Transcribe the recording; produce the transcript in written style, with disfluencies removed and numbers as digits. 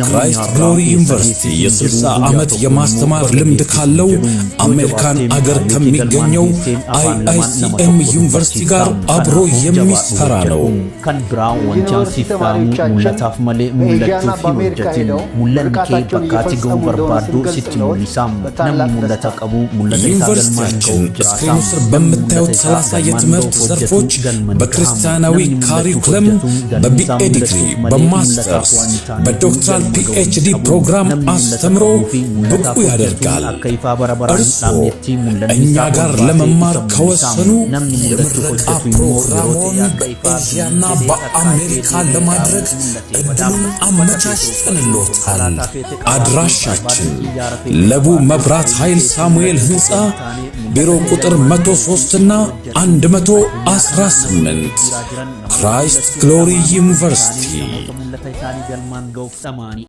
ክራይስት ግሎሪ ዩኒቨርሲቲ የ60 ዓመት የማስተማር ልምድ ካለው አሜሪካን አገር ከሚገኘው IICM ዩኒቨርሲቲ ጋር አብሮ የሚሰራ ነው። kan bira wancan sifamu mulataaf malee mul'achuu fi hojjetin mul'anni kee bakkaatti ga'uu barbaaddu sitti mul'isam namni mul'ata qabu mul'ata ዩኒቨርሲቲያችን ስክሪኑ ስር በምታዩት 30 የትምህርት ዘርፎች በክርስቲያናዊ ካሪኩለም በBA ዲግሪ በማስተርስ በዶክተራል PhD ፕሮግራም አስተምሮ ብቁ ያደርጋል። እርስዎ እኛ ጋር ለመማር ከወሰኑ የምረቃ ፕሮግራሙን በኤዥያና በአሜሪካ ለማድረግ እድሉን አመቻችተንልዎታል። አድራሻችን ለቡ መብራት ኃይል ሳሙኤል ህንጻ ቢሮ ቁጥር 103 እና 118 ክራይስት ግሎሪ ዩኒቨርሲቲ